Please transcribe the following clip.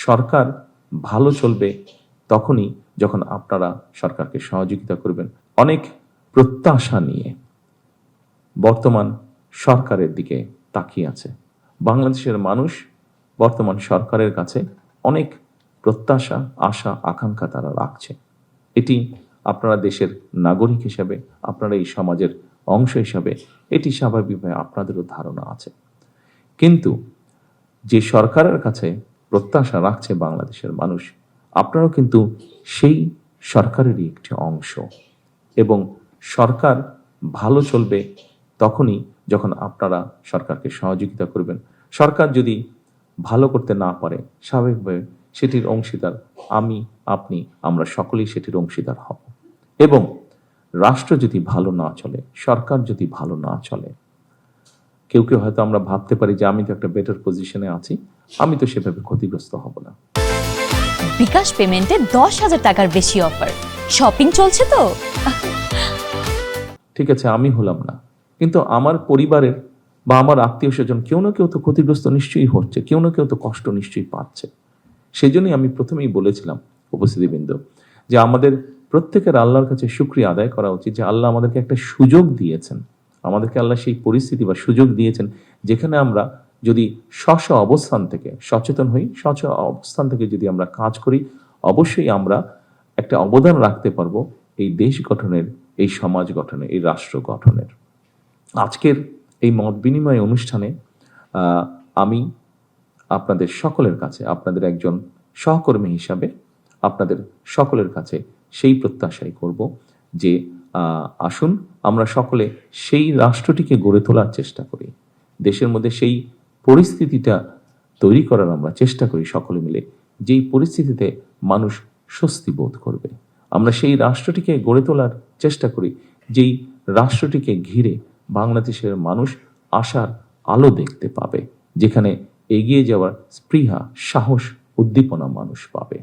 সরকার ভালো চলবে তখনই যখন আপনারা সরকারকে সহযোগিতা করবেন। অনেক প্রত্যাশা নিয়ে বর্তমান সরকারের দিকে তাকিয়ে আছে। বাংলাদেশের মানুষ বর্তমান সরকারের কাছে অনেক প্রত্যাশা, আশা, আকাঙ্ক্ষা তারা রাখছে। এটি আপনারা দেশের নাগরিক হিসাবে, আপনারা এই সমাজের অংশ হিসাবে এটি স্বাভাবিকভাবে আপনাদেরও ধারণা আছে। কিন্তু যে সরকারের কাছে প্রত্যাশা রাখছে বাংলাদেশের মানুষ, আপনারাও কিন্তু সেই সরকারেরই একটি অংশ, এবং সরকার ভালো চলবে তখনই যখন আপনারা সরকারকে সহযোগিতা করবেন। সরকার যদি ভালো করতে না পারে, স্বাভাবিকভাবে সেটির অংশীদার আমি, আপনি, আমরা সকলেই সেটির অংশীদার হব। এবং রাষ্ট্র যদি ভালো না চলে, সরকার যদি ভালো না চলে, কেউ কেউ হয়তো আমরা ভাবতে পারি যে আমি তো একটা বেটার পজিশনে আছি, আমি তো সেভাবে ক্ষতিগ্রস্ত হব না। বিকাশ পেমেন্টে 10,000 টাকার বেশি অফার, শপিং চলছে তো। ঠিক আছে, আমি হলাম না, কিন্তু আমার পরিবারের বা আমার আত্মীয় স্বজন কেউ না কেউ তো ক্ষতিগ্রস্ত নিশ্চয়ই হচ্ছে, কেউ না কেউ তো কষ্ট নিশ্চয়ই পাচ্ছে। সেই জন্যই আমি প্রথমেই বলেছিলাম উপস্থিতিবৃন্দ যে আমাদের প্রত্যেকের আল্লাহর কাছে শুকরিয়া আদায় করা উচিত যে আল্লাহ আমাদেরকে একটা সুযোগ দিয়েছেন, আমাদেরকে আল্লাহ সেই পরিস্থিতি বা সুযোগ দিয়েছেন যেখানে আমরা যদি স্ব অবস্থান থেকে সচেতন হই, অবস্থান থেকে যদি আমরা কাজ করি, অবশ্যই আমরা একটা অবদান রাখতে পারবো এই দেশ গঠনের, এই সমাজ গঠনের, এই রাষ্ট্র গঠনের। আজকের এই মত বিনিময় অনুষ্ঠানে আমি আপনাদের সকলের কাছে, আপনাদের একজন সহকর্মী হিসাবে আপনাদের সকলের কাছে সেই প্রত্যাশাই করব যে আসুন আমরা সকলে সেই রাষ্ট্রটিকে গড়ে তোলার চেষ্টা করি, দেশের মধ্যে সেই পরিস্থিতিটা তৈরি করার আমরা চেষ্টা করি সকলে মিলে, যেই পরিস্থিতিতে মানুষ স্বস্তি বোধ করবে। আমরা সেই রাষ্ট্রটিকে গড়ে তোলার চেষ্টা করি যেই রাষ্ট্রটিকে ঘিরে বাংলাদেশের মানুষ আশার আলো দেখতে পাবে, যেখানে এগিয়ে যাওয়ার স্পৃহা, সাহস, উদ্দীপনা মানুষ পাবে।